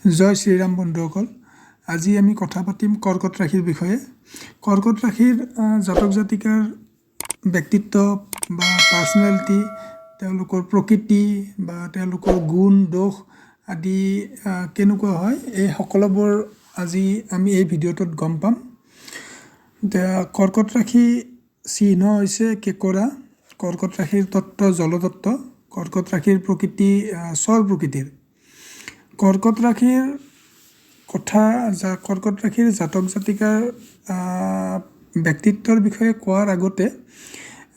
জয় শ্ৰীৰাম বন্ধুসকল। আজি আমি কথা পাতিম কৰ্কট ৰাশিৰ বিষয়ে। কৰ্কট ৰাশিৰ জাতক জাতিকাৰ ব্যক্তিত্ব বা পাৰ্চনেলিটি, তেওঁলোকৰ প্ৰকৃতি বা তেওঁলোকৰ গুণ দোষ আদি কেনেকুৱা হয়, এই সকলোবোৰ আজি আমি এই ভিডিঅ'টোত গম পাম। কৰ্কট ৰাশি চিহ্ন হৈছে কেঁকোৰা। কৰ্কট ৰাশিৰ তত্ত্ব জলতত্ত্ব। কৰ্কট ৰাশিৰ প্ৰকৃতি স্বৰ প্ৰকৃতিৰ। কৰ্কট ৰাশিৰ কৰ্কট ৰাশিৰ জাতক জাতিকাৰ ব্যক্তিত্বৰ বিষয়ে কোৱাৰ আগতে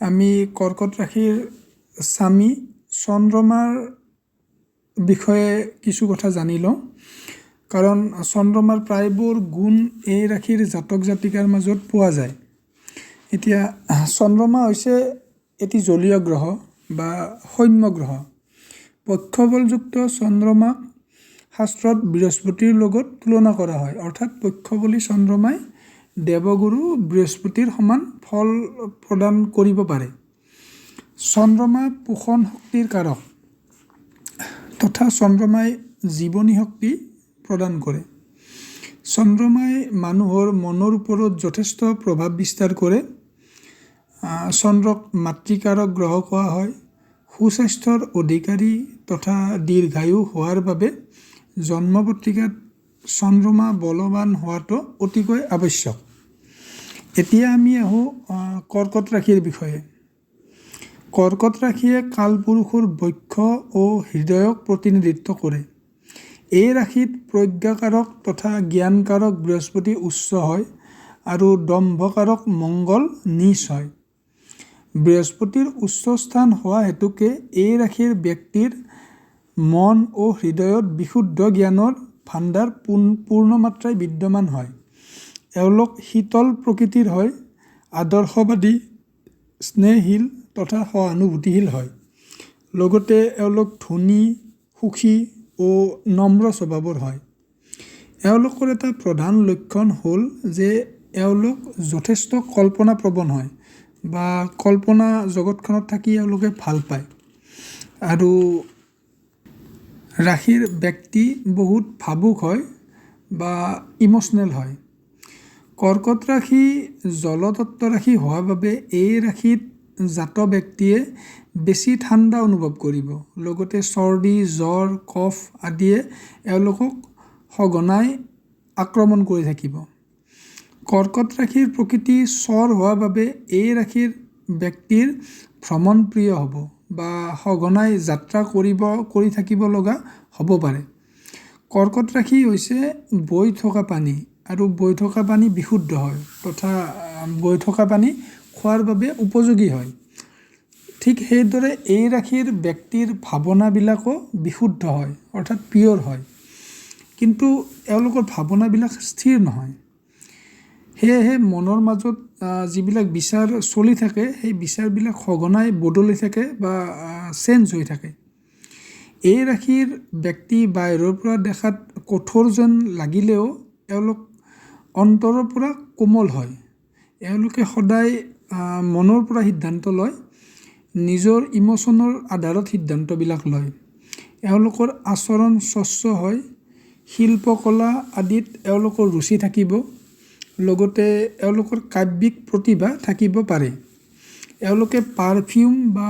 আমি কৰ্কট ৰাশিৰ স্বামী চন্দ্ৰমাৰ বিষয়ে কিছু কথা জানি লওঁ। কাৰণ চন্দ্ৰমাৰ প্ৰায়বোৰ গুণ এই ৰাশিৰ জাতক জাতিকাৰ মাজত পোৱা যায়। এতিয়া চন্দ্ৰমা হৈছে এটি জলীয় গ্ৰহ বা সৌম্য গ্ৰহ। পক্ষবলযুক্ত চন্দ্ৰমাক শাস্ত্ৰত বৃহস্পতিৰ লগত তুলনা কৰা হয়। অৰ্থাৎ পক্ষবলী চন্দ্ৰমাই দেৱগুৰু বৃহস্পতিৰ সমান ফল প্ৰদান কৰিব পাৰে। চন্দ্ৰমা পোষণ শক্তিৰ কাৰক তথা চন্দ্ৰমাই জীৱনী শক্তি প্ৰদান কৰে। চন্দ্ৰমাই মানুহৰ মনৰ ওপৰত যথেষ্ট প্ৰভাৱ বিস্তাৰ কৰে। চন্দ্ৰক মাতৃকাৰক গ্ৰহ কোৱা হয়। সুস্বাস্থ্যৰ অধিকাৰী তথা দীৰ্ঘায়ু হোৱাৰ বাবে জন্ম পত্ৰিকাত চন্দ্ৰমা বলৱান হোৱাটো অতিকৈ আৱশ্যক। এতিয়া আমি আহোঁ কৰ্কট ৰাশিৰ বিষয়ে। কৰ্কট ৰাশিয়ে কালপুৰুষৰ বক্ষ ও হৃদয়ক প্ৰতিনিধিত্ব কৰে। এই ৰাশিত প্ৰজ্ঞাকাৰক তথা জ্ঞানকাৰক বৃহস্পতি উচ্চ হয় আৰু দম্ভকাৰক মংগল নীচ হয়। বৃহস্পতিৰ উচ্চ স্থান হোৱা হেতুকে এই ৰাশিৰ ব্যক্তিৰ মন ও হৃদয়ত বিশুদ্ধ জ্ঞানৰ ভাণ্ডাৰ পূৰ্ণমাত্ৰাই বিদ্যমান হয়। এওঁলোক শীতল প্ৰকৃতিৰ হয়, আদৰ্শবাদী, স্নেহশীল তথা সহানুভূতিশীল হয়। লগতে এওঁলোক ধনী, সুখী ও নম্ৰ স্বভাৱৰ হয়। এওঁলোকৰ এটা প্ৰধান লক্ষণ হ'ল যে এওঁলোক যথেষ্ট কল্পনাপ্ৰৱণ হয় বা কল্পনা জগতখনত থাকি এওঁলোকে ভাল পায়। আৰু ৰাশিৰ ব্যক্তি বহুত ভাবুক হয় বা ইম'চনেল হয়। কৰ্কট ৰাশি জলতত্ত্ব ৰাশি হোৱাৰ বাবে এই ৰাশিত জাত ব্যক্তিয়ে বেছি ঠাণ্ডা অনুভৱ কৰিব। লগতে চৰ্দি, জ্বৰ, কফ আদিয়ে এওঁলোকক সঘনাই আক্ৰমণ কৰি থাকিব। কৰ্কট ৰাশিৰ প্ৰকৃতি স্বৰ হোৱাৰ বাবে এই ৰাশিৰ ব্যক্তিৰ ভ্ৰমণ প্ৰিয় হ'ব বা সঘনাই যাত্ৰা কৰি থাকিব লগা হ'ব পাৰে। কৰ্কট ৰাশি হৈছে বৈ থকা পানী আৰু বৈ থকা পানী বিশুদ্ধ হয় তথা বৈ থকা পানী খোৱাৰ বাবে উপযোগী হয়। ঠিক সেইদৰে এই ৰাশিৰ ব্যক্তিৰ ভাৱনাবিলাকো বিশুদ্ধ হয় অৰ্থাৎ পিয়ৰ হয়। কিন্তু এওঁলোকৰ ভাৱনাবিলাক স্থিৰ নহয়। সেয়েহে মনৰ মাজত যিবিলাক বিচাৰ চলি থাকে সেই বিচাৰবিলাক সঘনাই বদলি থাকে বা চেঞ্জ হৈ থাকে। এই ৰাশিৰ ব্যক্তি বাহিৰৰ পৰা দেখাত কঠোৰ যেন লাগিলেও এওঁলোক অন্তৰৰ পৰা কোমল হয়। এওঁলোকে সদায় মনৰ পৰা সিদ্ধান্ত লয়, নিজৰ ইম'চনৰ আধাৰত সিদ্ধান্তবিলাক লয়। এওঁলোকৰ আচৰণ স্বচ্ছ হয়। শিল্পকলা আদিত এওঁলোকৰ ৰুচি থাকিব। লগতে এওঁলোকৰ কাব্যিক প্ৰতিভা থাকিব পাৰে। এওঁলোকে পাৰফিউম বা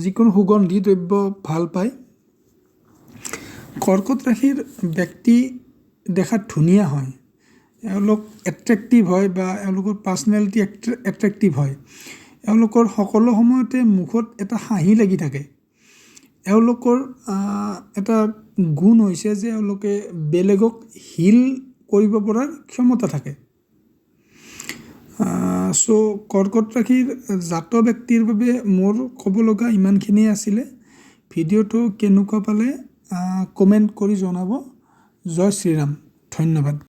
যিকোনো সুগন্ধি দ্ৰব্য ভাল পায়। কৰ্কট ৰাশিৰ ব্যক্তি দেখাত ধুনীয়া হয়। এওঁলোক এট্ৰেক্টিভ হয় বা এওঁলোকৰ পাৰ্চনেলিটি এট্ৰেক্টিভ হয়। এওঁলোকৰ সকলো সময়তে মুখত এটা হাঁহি লাগি থাকে। এওঁলোকৰ এটা গুণ হৈছে যে এওঁলোকে বেলেগক হিল কৰিব পৰাৰ ক্ষমতা থাকে। কৰ্কট ৰাশিৰ জাত ব্যক্তিৰ বাবে মোৰ ক'ব লগা ইমানখিনিয়ে আছিলে। ভিডিঅ'টো কেনেকুৱা পালে কমেণ্ট কৰি জনাব। জয় শ্ৰীৰাম। ধন্যবাদ।